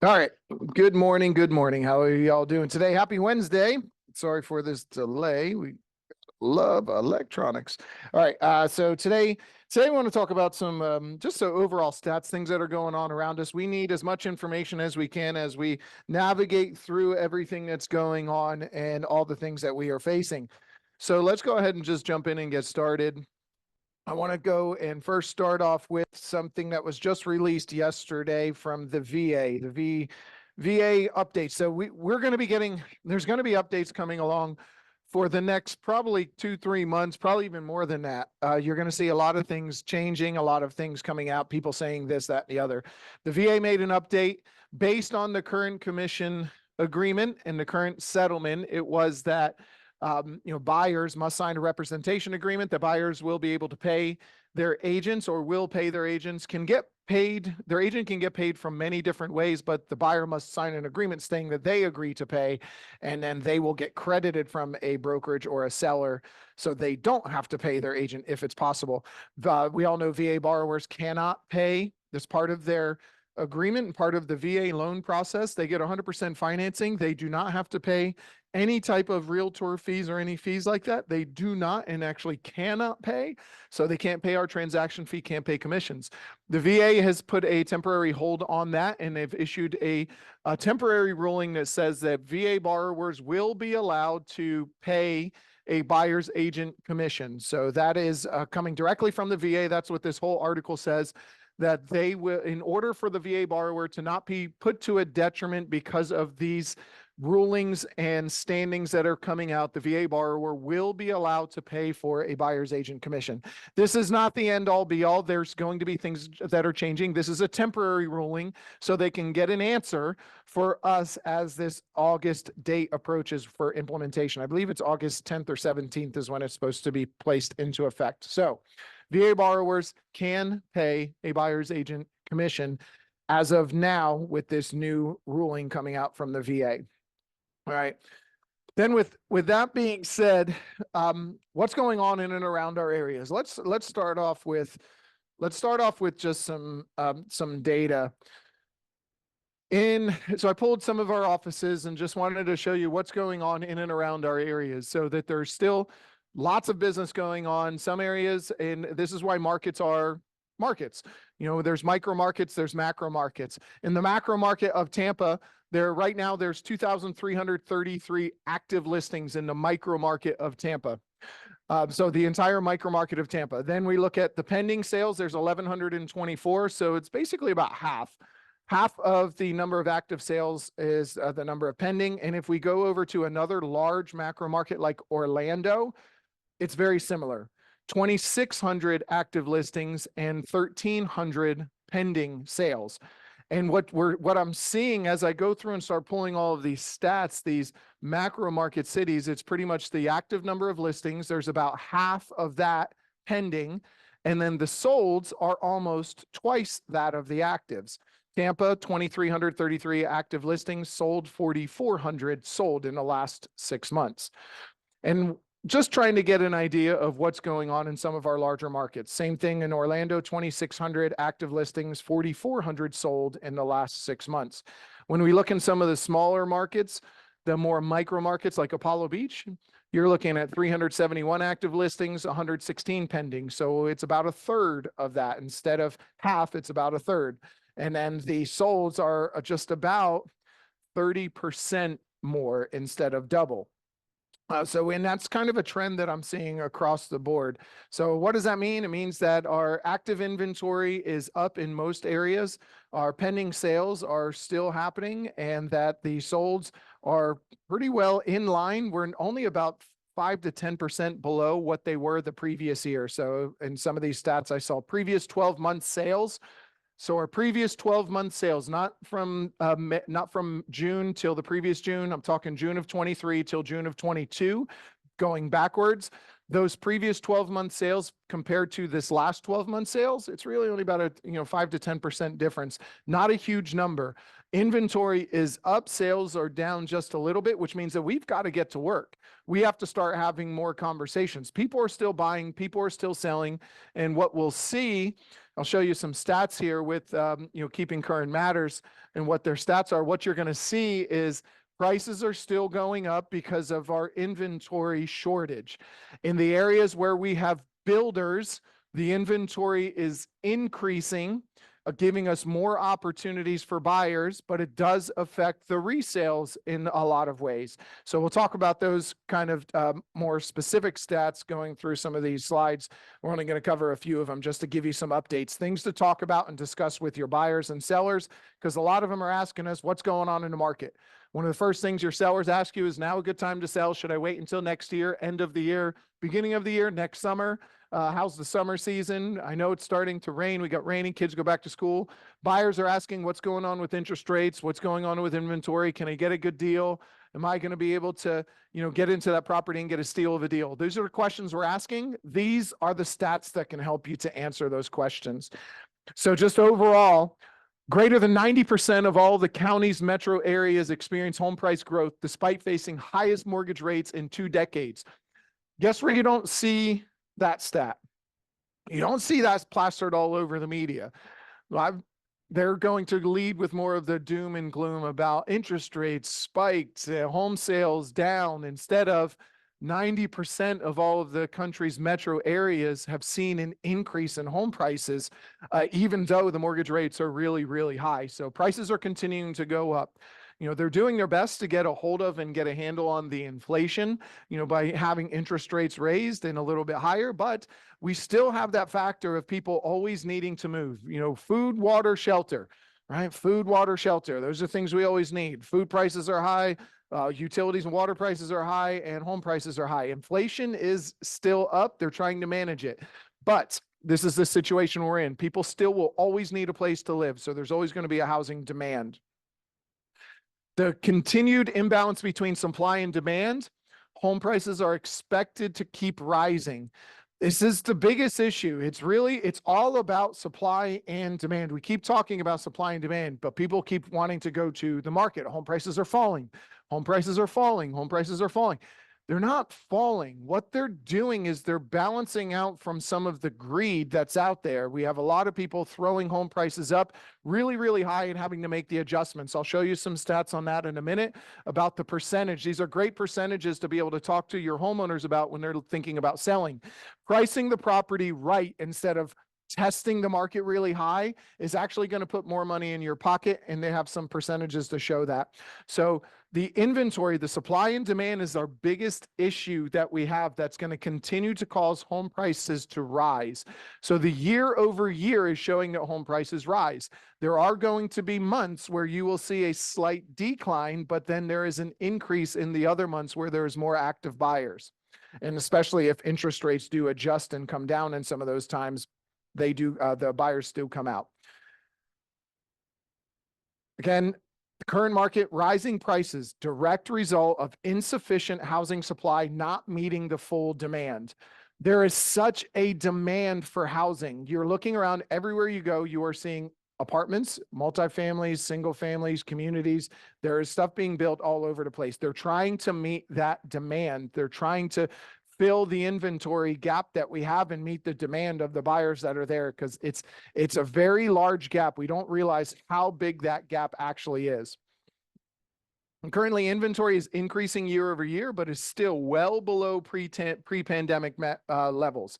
All right. Good morning. Good morning. How are y'all doing today? Happy Wednesday. Sorry for this delay. We love electronics. All right. So today I want to talk about some just so overall stats, things that are going on around us. We need as much information as we can as we navigate through everything that's going on and all the things that we are facing. So let's go ahead and just jump in and get started. I want to go and first start off with something that was just released yesterday from the VA, VA updates. So we're going to be getting, there's going to be updates coming along for the next probably 2-3 months, probably even more than that. You're going to see a lot of things changing, a lot of things coming out, people saying this, that, and the other. The VA made an update based on the current commission agreement and the current settlement. It was that buyers must sign a representation agreement. The buyers will be able to pay their agents or will pay their agents, can get paid. Their agent can get paid from many different ways, but the buyer must sign an agreement saying that they agree to pay, and then they will get credited from a brokerage or a seller. So they don't have to pay their agent if it's possible. We all know VA borrowers cannot pay. That's part of their agreement and part of the VA loan process. They get 100% financing. They do not have to pay any type of realtor fees or any fees like that. They do not and actually cannot pay. So they can't pay our transaction fee, can't pay commissions. The VA has put a temporary hold on that, and they've issued a temporary ruling that says that VA borrowers will be allowed to pay a buyer's agent commission. So that is coming directly from the VA. That's what this whole article says, that they will, in order for the VA borrower to not be put to a detriment because of these rulings and standings that are coming out, the VA borrower will be allowed to pay for a buyer's agent commission. This is not the end all be all. There's going to be things that are changing. This is a temporary ruling so they can get an answer for us as this August date approaches for implementation. I believe it's August 10th or 17th is when it's supposed to be placed into effect. So VA borrowers can pay a buyer's agent commission as of now with this new ruling coming out from the VA. All right. Then with that being said, what's going on in and around our areas? Let's start off with just some data. So I pulled some of our offices and just wanted to show you what's going on in and around our areas, so that there's still lots of business going on. Some areas, and this is why markets are markets. There's micro markets, there's macro markets. In the macro market of Tampa, right now there's 2,333 active listings in the micro market of Tampa. So the entire micro market of Tampa. Then we look at the pending sales, there's 1,124. So it's basically about half. Half of the number of active sales is the number of pending. And if we go over to another large macro market like Orlando, it's very similar. 2,600 active listings and 1,300 pending sales. And what I'm seeing as I go through and start pulling all of these stats, these macro market cities, it's pretty much the active number of listings. There's about half of that pending. And then the solds are almost twice that of the actives. Tampa, 2,333 active listings, sold 4,400 sold in the last 6 months. And just trying to get an idea of what's going on in some of our larger markets. Same thing in Orlando, 2,600 active listings, 4,400 sold in the last 6 months. When we look in some of the smaller markets, the more micro markets like Apollo Beach, you're looking at 371 active listings, 116 pending. So it's about a third of that. Instead of half, it's about a third. And then the solds are just about 30% more instead of double. And that's kind of a trend that I'm seeing across the board. So what does that mean? It means that our active inventory is up in most areas. Our pending sales are still happening, and that the solds are pretty well in line. We're only about 5 to 10% below what they were the previous year. So in some of these stats, I saw previous 12-month sales. So our previous 12-month sales, not from June till the previous June, I'm talking June of 23 till June of 22, going backwards. Those previous 12-month sales compared to this last 12-month sales, it's really only about a 5 to 10% difference. Not a huge number. Inventory is up, sales are down just a little bit, which means that we've got to get to work. We have to start having more conversations. People are still buying, people are still selling, and what we'll see, I'll show you some stats here with Keeping Current Matters and what their stats are. What you're going to see is prices are still going up because of our inventory shortage. In the areas where we have builders, the inventory is increasing, giving us more opportunities for buyers, but it does affect the resales in a lot of ways. So we'll talk about those kind of more specific stats going through some of these slides. We're only going to cover a few of them just to give you some updates, things to talk about and discuss with your buyers and sellers, because a lot of them are asking us what's going on in the market. One of the first things your sellers ask you is, now a good time to sell? Should I wait until next year, end of the year, beginning of the year, next summer? How's the summer season? I know it's starting to rain. We got raining, kids go back to school. Buyers are asking what's going on with interest rates, what's going on with inventory. Can I get a good deal? Am I going to be able to, get into that property and get a steal of a deal? Those are the questions we're asking. These are the stats that can help you to answer those questions. So just overall, greater than 90% of all the county's metro areas experience home price growth despite facing highest mortgage rates in 2 decades. Guess where you don't see that stat? You don't see that plastered all over the media. They're going to lead with more of the doom and gloom about interest rates spiked, home sales down, instead of 90% of all of the country's metro areas have seen an increase in home prices, even though the mortgage rates are really, really high. So prices are continuing to go up. They're doing their best to get a hold of and get a handle on the inflation, by having interest rates raised and a little bit higher, but we still have that factor of people always needing to move, food, water, shelter, right? Food, water, shelter. Those are things we always need. Food prices are high, utilities and water prices are high, and home prices are high. Inflation is still up. They're trying to manage it, but this is the situation we're in. People still will always need a place to live. So there's always going to be a housing demand. The continued imbalance between supply and demand, home prices are expected to keep rising. This is the biggest issue. It's all about supply and demand. We keep talking about supply and demand, but people keep wanting to go to the market. Home prices are falling. Home prices are falling. Home prices are falling. They're not falling. What they're doing is they're balancing out from some of the greed that's out there. We have a lot of people throwing home prices up really, really high and having to make the adjustments. I'll show you some stats on that in a minute about the percentage. These are great percentages to be able to talk to your homeowners about when they're thinking about selling. Pricing the property right instead of testing the market really high is actually going to put more money in your pocket, and they have some percentages to show that. So the inventory, the supply and demand is our biggest issue that we have that's going to continue to cause home prices to rise. So the year over year is showing that home prices rise. There are going to be months where you will see a slight decline, but then there is an increase in the other months where there is more active buyers. And especially if interest rates do adjust and come down in some of those times, the buyers still come out. Again, the current market, rising prices, direct result of insufficient housing supply not meeting the full demand. There is such a demand for housing. You're looking around everywhere you go, you are seeing apartments, multifamilies, single families, communities. There is stuff being built all over the place. They're trying to meet that demand. They're trying to fill the inventory gap that we have and meet the demand of the buyers that are there, because it's a very large gap. We don't realize how big that gap actually is. And currently, inventory is increasing year over year, but is still well below pre-pandemic levels.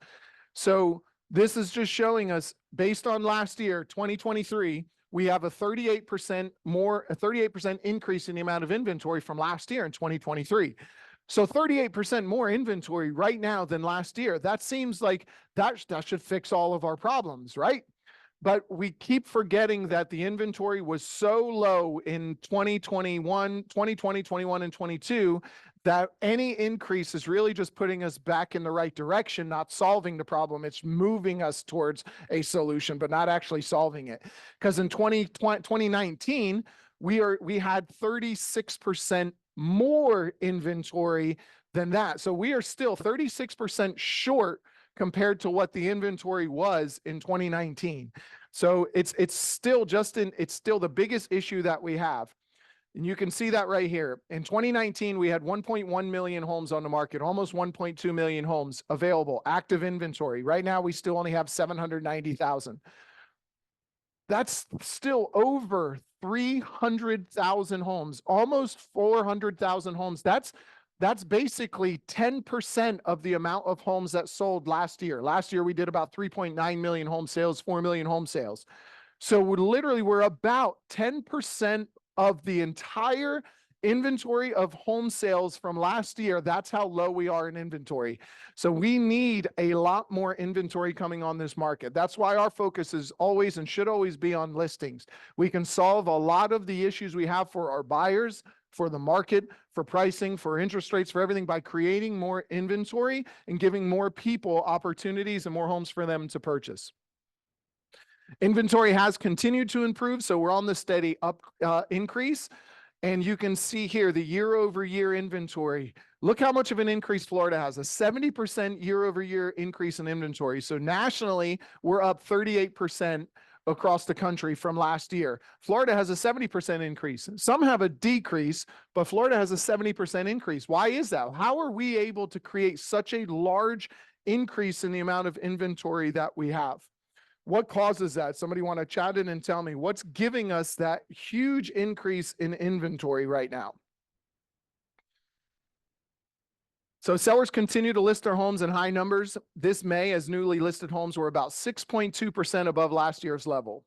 So this is just showing us, based on last year, 2023, we have a 38% increase in the amount of inventory from last year in 2023. So 38% more inventory right now than last year. That seems like that should fix all of our problems, right? But we keep forgetting that the inventory was so low in 2020, 21, and 22 that any increase is really just putting us back in the right direction, not solving the problem. It's moving us towards a solution, but not actually solving it. Because in 2019, we had 36% more inventory than that. So we are still 36% short compared to what the inventory was in 2019. So it's still it's still the biggest issue that we have. And you can see that right here. In 2019, we had 1.1 million homes on the market, almost 1.2 million homes available, active inventory. Right now, we still only have 790,000. That's still over 300,000 homes, almost 400,000 homes. That's basically 10% of the amount of homes that sold last year. Last year, we did about 3.9 million home sales, 4 million home sales. So we're about 10% of the entire inventory of home sales from last year. That's how low we are in inventory. So we need a lot more inventory coming on this market. That's why our focus is always and should always be on listings. We can solve a lot of the issues we have for our buyers, for the market, for pricing, for interest rates, for everything by creating more inventory and giving more people opportunities and more homes for them to purchase. Inventory has continued to improve, so we're on the steady increase. And you can see here the year-over-year inventory. Look how much of an increase Florida has, a 70% year-over-year increase in inventory. So nationally, we're up 38% across the country from last year. Florida has a 70% increase. Some have a decrease, but Florida has a 70% increase. Why is that? How are we able to create such a large increase in the amount of inventory that we have? What causes that? Somebody want to chat in and tell me what's giving us that huge increase in inventory right now? So sellers continue to list their homes in high numbers. This May, as newly listed homes were about 6.2% above last year's level.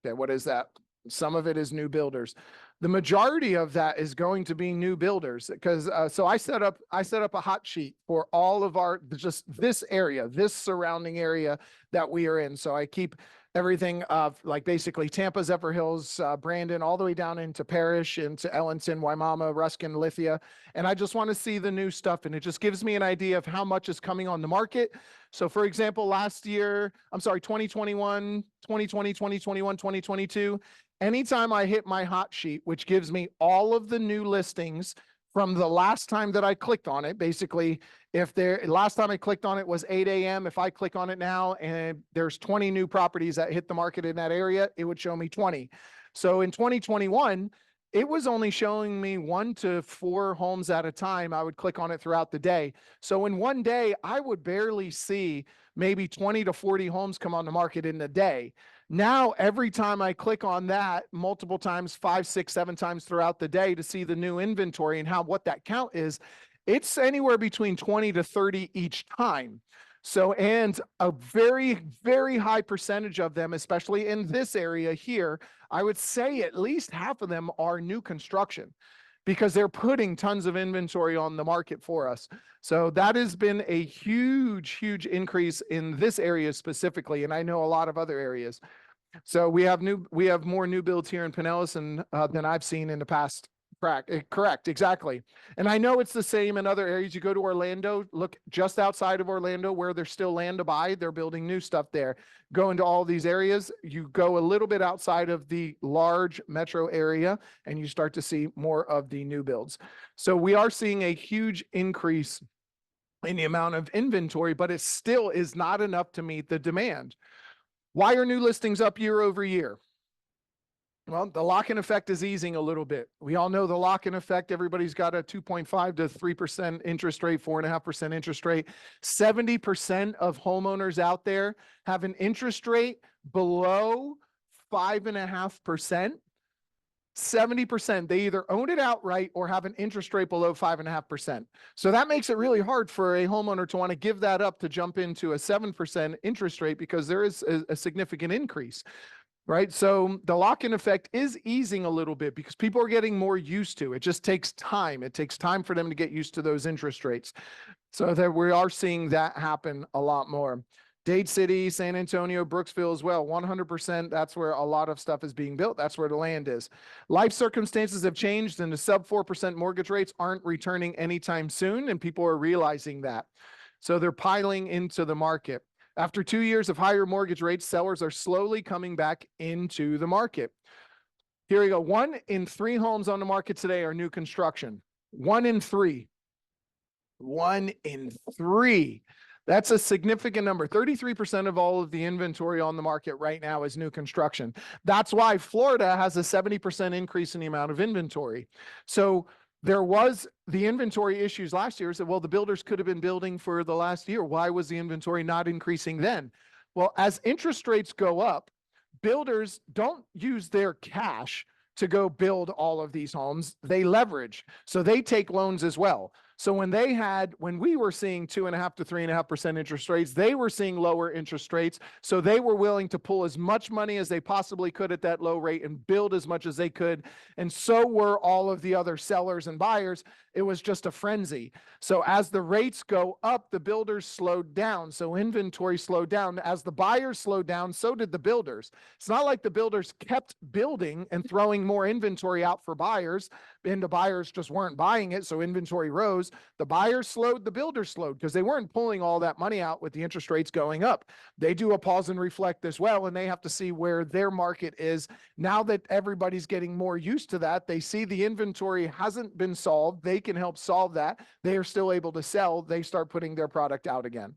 Okay, what is that? Some of it is new builders. The majority of that is going to be new builders because so I set up a hot sheet for all of our just this area, this surrounding area that we are in. So I keep everything like basically Tampa, Zephyrhills, Brandon, all the way down into Parrish, into Ellenton, Wimauma, Ruskin, Lithia. And I just want to see the new stuff. And it just gives me an idea of how much is coming on the market. So for example, 2021, 2020, 2021, 2022, anytime I hit my hot sheet, which gives me all of the new listings from the last time that I clicked on it, basically, last time I clicked on it was 8 a.m. If I click on it now and there's 20 new properties that hit the market in that area, it would show me 20. So in 2021, it was only showing me 1 to 4 homes at a time. I would click on it throughout the day. So in one day, I would barely see maybe 20 to 40 homes come on the market in a day. Now, every time I click on that multiple times, 5, 6, 7 times throughout the day to see the new inventory and what that count is, it's anywhere between 20 to 30 each time. So, and a very, very high percentage of them, especially in this area here, I would say at least half of them are new construction because they're putting tons of inventory on the market for us. So that has been a huge, huge increase in this area specifically. And I know a lot of other areas. So we have more new builds here in Pinellas than I've seen in the past. Correct, exactly. And I know it's the same in other areas. You go to Orlando, look just outside of Orlando where there's still land to buy. They're building new stuff there. Go into all these areas. You go a little bit outside of the large metro area and you start to see more of the new builds. So we are seeing a huge increase in the amount of inventory, but it still is not enough to meet the demand. Why are new listings up year over year? Well, the lock-in effect is easing a little bit. We all know the lock-in effect. Everybody's got a 2.5 to 3% interest rate, 4.5% interest rate. 70% of homeowners out there have an interest rate below 5.5%. 70%, they either own it outright or have an interest rate below 5.5%. So that makes it really hard for a homeowner to want to give that up to jump into a 7% interest rate because there is a significant increase. Right. So the lock-in effect is easing a little bit because people are getting more used to it. It just takes time. It takes time for them to get used to those interest rates. So that we are seeing that happen a lot more. Dade City, San Antonio, Brooksville as well, 100%. That's where a lot of stuff is being built. That's where the land is. Life circumstances have changed and the sub 4% mortgage rates aren't returning anytime soon. And people are realizing that. So they're piling into the market. After 2 years of higher mortgage rates, sellers are slowly coming back into the market. Here we go. 1 in 3 homes on the market today are new construction. 1 in 3. 1 in 3. That's a significant number. 33% of all of the inventory on the market right now is new construction. That's why Florida has a 70% increase in the amount of inventory. So there was the inventory issues last year. So, well, the builders could have been building for the last year. Why was the inventory not increasing then? Well, as interest rates go up, builders don't use their cash to go build all of these homes. They leverage. So they take loans as well. So when we were seeing 2.5 to 3.5% interest rates, they were seeing lower interest rates. So they were willing to pull as much money as they possibly could at that low rate and build as much as they could. And so were all of the other sellers and buyers. It was just a frenzy. So as the rates go up, the builders slowed down. So inventory slowed down. As the buyers slowed down, so did the builders. It's not like the builders kept building and throwing more inventory out for buyers, and the buyers just weren't buying it. So inventory rose. The buyers slowed, the builders slowed, because they weren't pulling all that money out with the interest rates going up. They do a pause and reflect as well, and they have to see where their market is. Now that everybody's getting more used to that, they see the inventory hasn't been solved. They can help solve that. They are still able to sell. They start putting their product out again.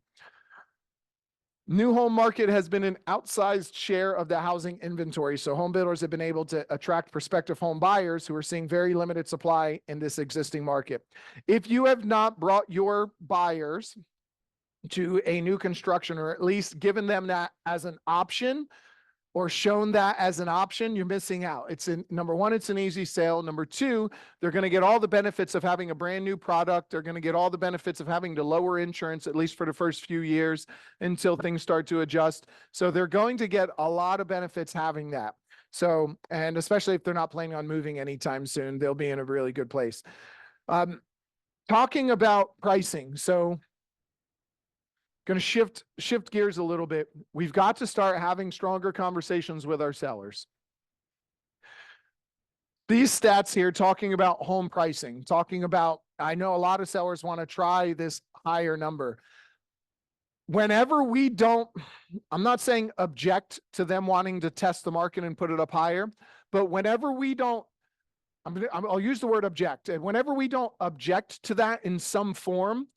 New home market has been an outsized share of the housing inventory. So home builders have been able to attract prospective home buyers who are seeing very limited supply in this existing market. If you have not brought your buyers to a new construction, or at least given them that as an option, or shown that as an option, you're missing out. Number one, it's an easy sale. Number two, they're going to get all the benefits of having a brand new product. They're going to get all the benefits of having to lower insurance, at least for the first few years until things start to adjust. So they're going to get a lot of benefits having that. So, and especially if they're not planning on moving anytime soon, they'll be in a really good place. Talking about pricing. So going to shift gears a little bit. We've got to start having stronger conversations with our sellers. These stats here talking about home pricing, talking about, I know a lot of sellers want to try this higher number. Whenever we don't, I'm not saying object to them wanting to test the market and put it up higher, but whenever we don't, I'll use the word object. And whenever we don't object to that in some form,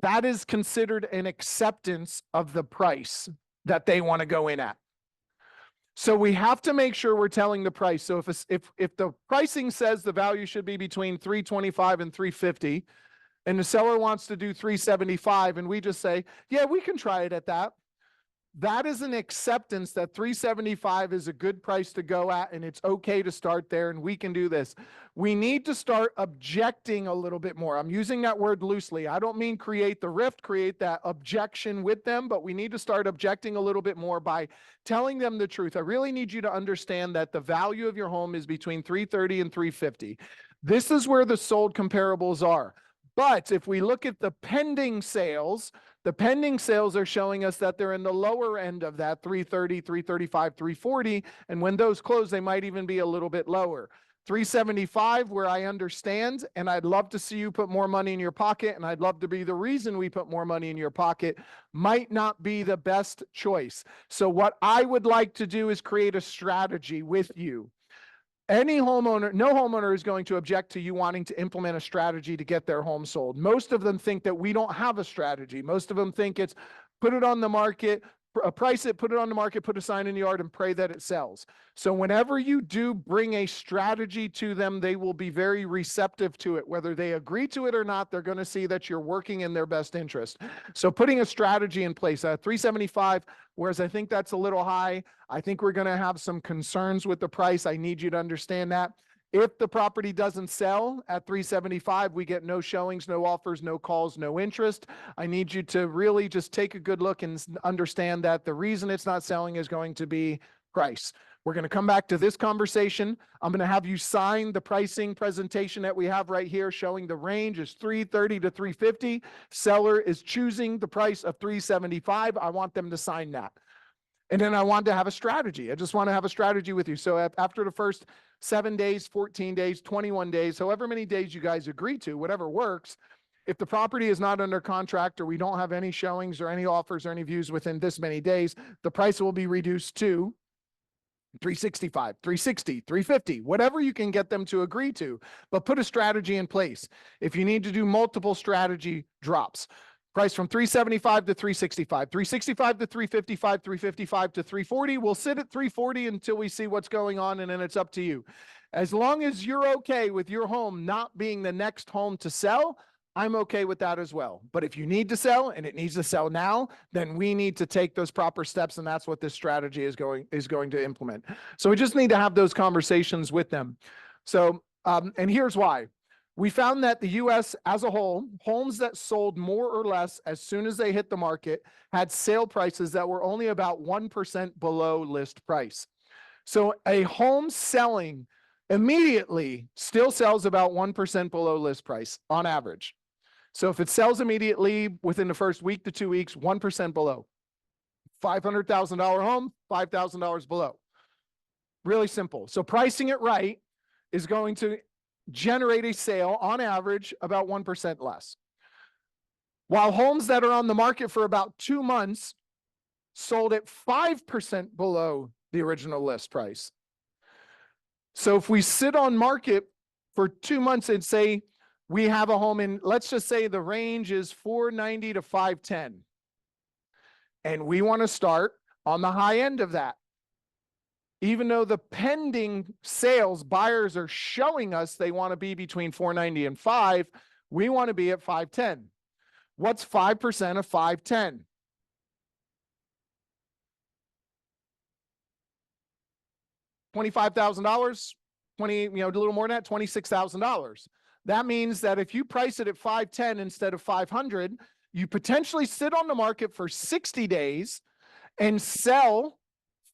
that is considered an acceptance of the price that they want to go in at. So we have to make sure we're telling the price. So if the pricing says the value should be between 325 and 350, and the seller wants to do 375, and we just say, yeah, we can try it at that. That is an acceptance that 375 is a good price to go at, and it's okay to start there, and we can do this. We need to start objecting a little bit more. I'm using that word loosely. I don't mean create the rift, create that objection with them, but we need to start objecting a little bit more by telling them the truth. I really need you to understand that the value of your home is between 330 and 350. This is where the sold comparables are. But if we look at the pending sales, the pending sales are showing us that they're in the lower end of that 330, 335, 340. And when those close, they might even be a little bit lower. 375, where I understand, and I'd love to see you put more money in your pocket, and I'd love to be the reason we put more money in your pocket, might not be the best choice. So what I would like to do is create a strategy with you. Any homeowner, no homeowner is going to object to you wanting to implement a strategy to get their home sold. Most of them think that we don't have a strategy. Most of them think it's put it on the market, price it, put it on the market, put a sign in the yard, and pray that it sells. So whenever you do bring a strategy to them, they will be very receptive to it. Whether they agree to it or not, they're going to see that you're working in their best interest. So putting a strategy in place, 375, whereas I think that's a little high. I think we're going to have some concerns with the price. I need you to understand that. If the property doesn't sell at 375, we get no showings, no offers, no calls, no interest. I need you to really just take a good look and understand that the reason it's not selling is going to be price. We're going to come back to this conversation. I'm going to have you sign the pricing presentation that we have right here showing the range is 330 to 350. Seller is choosing the price of 375. I want them to sign that. And then I want to have a strategy. I just want to have a strategy with you. So after the first 7 days, 14 days, 21 days, however many days you guys agree to, whatever works, if the property is not under contract or we don't have any showings or any offers or any views within this many days, the price will be reduced to 365, 360, 350, whatever you can get them to agree to, but put a strategy in place. If you need to do multiple strategy drops, price from 375 to 365, 365 to 355, 355 to 340. We'll sit at 340 until we see what's going on, and then it's up to you. As long as you're okay with your home not being the next home to sell, I'm okay with that as well. But if you need to sell and it needs to sell now, then we need to take those proper steps. And that's what this strategy is going to implement. So we just need to have those conversations with them. So, and here's why. We found that the US as a whole, homes that sold more or less as soon as they hit the market had sale prices that were only about 1% below list price. So a home selling immediately still sells about 1% below list price on average. So if it sells immediately within the first week to 2 weeks, 1% below. $500,000 home, $5,000 below. Really simple. So pricing it right is going to generate a sale on average about 1% less. While homes that are on the market for about 2 months sold at 5% below the original list price. So if we sit on market for 2 months and say we have a home in, let's just say the range is 490 to 510. And we want to start on the high end of that. Even though the pending sales buyers are showing us they want to be between 490 and 5, we want to be at 510. What's 5% of 510? $25,000, a little more than that, $26,000. That means that if you price it at 510 instead of 500, you potentially sit on the market for 60 days and sell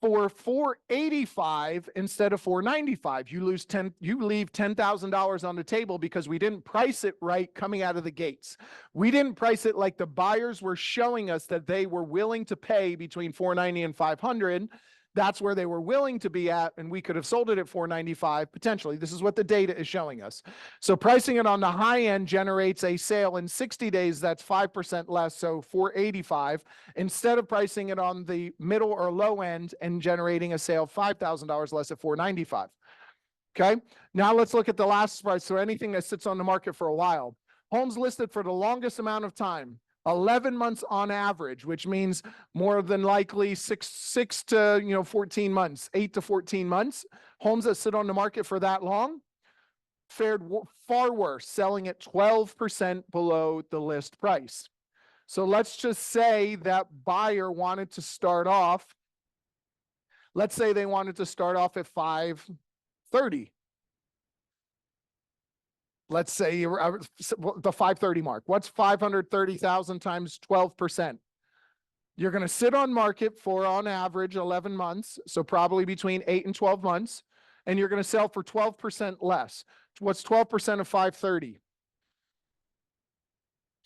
for 485 instead of 495. You leave $10,000 on the table because we didn't price it right coming out of the gates. We didn't price it like the buyers were showing us that they were willing to pay between 490 and 500. That's where they were willing to be at, and we could have sold it at 495 potentially. This is what the data is showing us. So pricing it on the high end generates a sale in 60 days that's 5% less, so 485, instead of pricing it on the middle or low end and generating a sale $5,000 less at 495. Okay, now let's look at the last price. So anything that sits on the market for a while. Homes listed for the longest amount of time. 11 months on average, which means more than likely six to 14 months, 8 to 14 months. Homes that sit on the market for that long fared far worse, selling at 12% below the list price. So let's just say that buyer wanted to start off, let's say they wanted to start off at 530. Let's say the 530 mark. What's 530,000 times 12%? You're going to sit on market for, on average, 11 months. So probably between 8 and 12 months. And you're going to sell for 12% less. What's 12% of 530?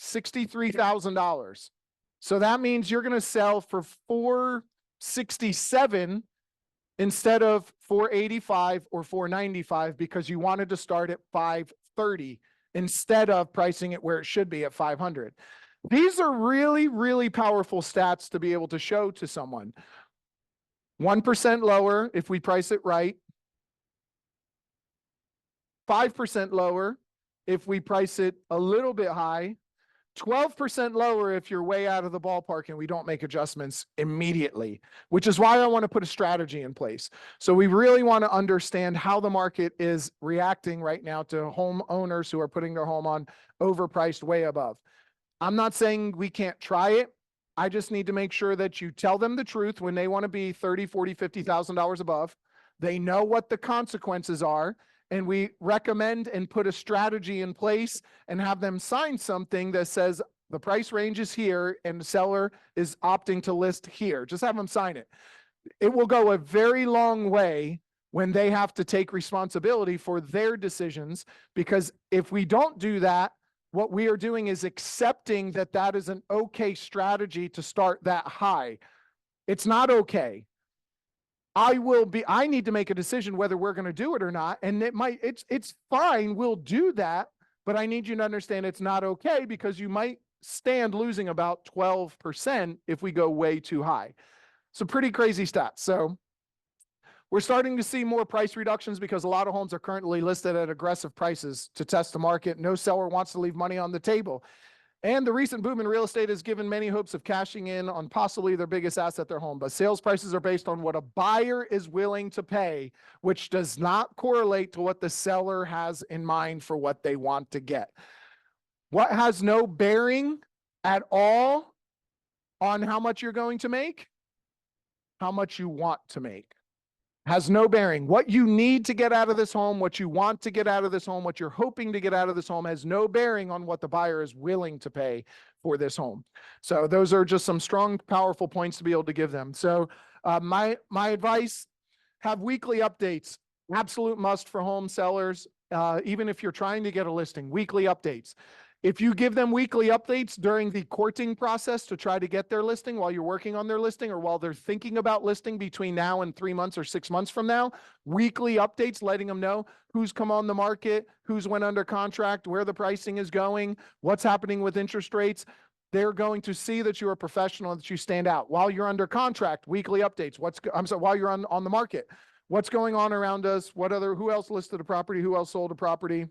$63,000. So that means you're going to sell for 467 instead of 485 or 495 because you wanted to start at 530 instead of pricing it where it should be at 500. These are really, really powerful stats to be able to show to someone. 1% lower if we price it right. 5% lower if we price it a little bit high. 12% lower if you're way out of the ballpark and we don't make adjustments immediately, which is why I want to put a strategy in place. So we really want to understand how the market is reacting right now to homeowners who are putting their home on overpriced way above. I'm not saying we can't try it. I just need to make sure that you tell them the truth when they want to be $30,000, $40,000, $50,000 above. They know what the consequences are. And we recommend and put a strategy in place and have them sign something that says the price range is here and the seller is opting to list here. Just have them sign it. It will go a very long way when they have to take responsibility for their decisions, because if we don't do that, what we are doing is accepting that that is an okay strategy to start that high. It's not okay. I need to make a decision whether we're going to do it or not. And it's fine. We'll do that, but I need you to understand it's not okay because you might stand losing about 12% if we go way too high. So pretty crazy stats. So We're starting to see more price reductions because a lot of homes are currently listed at aggressive prices to test the market. No seller wants to leave money on the table. And the recent boom in real estate has given many hopes of cashing in on possibly their biggest asset, their home. But sales prices are based on what a buyer is willing to pay, which does not correlate to what the seller has in mind for what they want to get. What has no bearing at all on how much you're going to make? How much you want to make. Has no bearing. What you need to get out of this home, what you want to get out of this home, what you're hoping to get out of this home has no bearing on what the buyer is willing to pay for this home. So those are just some strong, powerful points to be able to give them. So my advice, have weekly updates. Absolute must for home sellers. Even if you're trying to get a listing, weekly updates. If you give them weekly updates during the courting process to try to get their listing while you're working on their listing or while they're thinking about listing between now and 3 months or 6 months from now, weekly updates letting them know who's come on the market, who's went under contract, where the pricing is going, what's happening with interest rates. They're going to see that you're a professional, that you stand out. While you're under contract, weekly updates. While you're on the market, what's going on around us? Who else listed a property? Who else sold a property?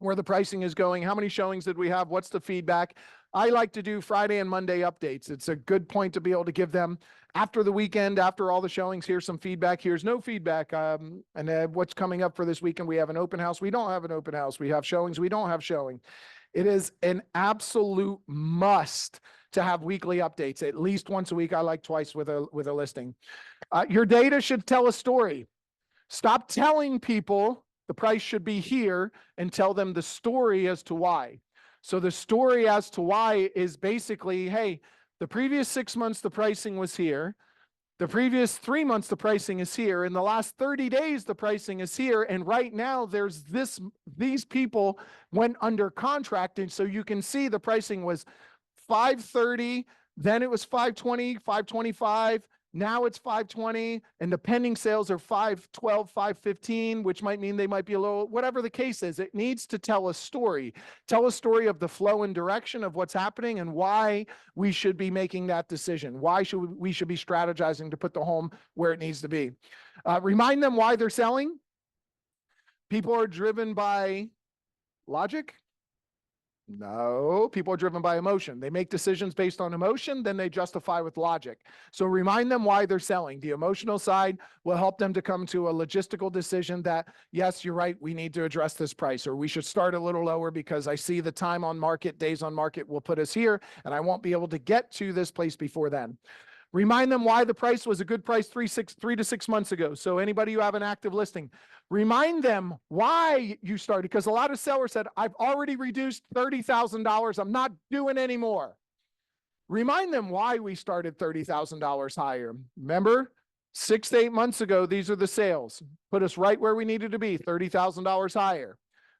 Where the pricing is going, how many showings did we have, what's the feedback. I like to do Friday and Monday updates. It's a good point to be able to give them after the weekend, after all the showings. Here's some feedback, here's no feedback, and what's coming up for this weekend. We have an open house, we don't have an open house, we have showings, we don't have showing. It is an absolute must to have weekly updates, at least once a week. I like twice with a listing. Your data should tell a story. Stop telling people the price should be here and tell them the story as to why. So the story as to why is basically, hey, the previous 6 months, the pricing was here. The previous 3 months, the pricing is here. In the last 30 days, the pricing is here. And right now there's these people went under contract. And so you can see the pricing was 530, then it was 520, 525. Now it's 520, and the pending sales are 512, 515, which might mean they might be a little, whatever the case is, it needs to tell a story. Tell a story of the flow and direction of what's happening and why we should be making that decision. Why we should be strategizing to put the home where it needs to be. Remind them why they're selling. People are driven by logic. No, people are driven by emotion. They make decisions based on emotion, then they justify with logic. So remind them why they're selling. The emotional side will help them to come to a logistical decision that, yes, you're right, we need to address this price, or we should start a little lower because I see the time on market, days on market will put us here, and I won't be able to get to this place before then. Remind them why the price was a good price 3 to 6 months ago. So anybody who have an active listing, remind them why you started, because a lot of sellers said, I've already reduced $30,000. I'm not doing any more. Remind them why we started $30,000 higher. Remember, 6 to 8 months ago, these are the sales. Put us right where we needed to be, $30,000 higher.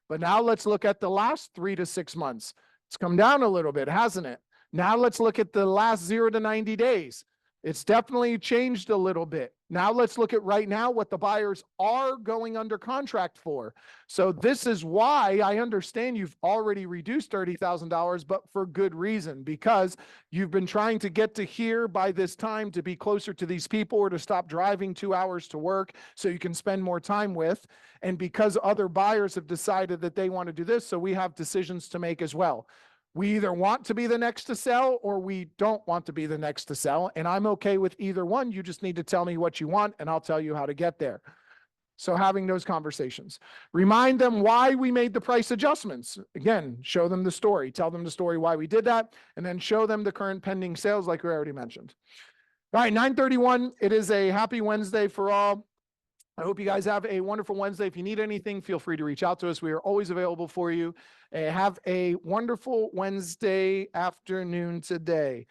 But now let's look at the last 3 to 6 months. It's come down a little bit, hasn't it? Now let's look at the last 0 to 90 days. It's definitely changed a little bit. Now let's look at right now what the buyers are going under contract for. So this is why I understand you've already reduced $30,000, but for good reason, because you've been trying to get to here by this time to be closer to these people or to stop driving 2 hours to work so you can spend more time with. And because other buyers have decided that they want to do this, so we have decisions to make as well. We either want to be the next to sell or we don't want to be the next to sell. And I'm okay with either one. You just need to tell me what you want and I'll tell you how to get there. So having those conversations. Remind them why we made the price adjustments. Again, show them the story. Tell them the story why we did that. And then show them the current pending sales like we already mentioned. All right, 9:31. It is a happy Wednesday for all. I hope you guys have a wonderful Wednesday. If you need anything, feel free to reach out to us. We are always available for you. Have a wonderful Wednesday afternoon today.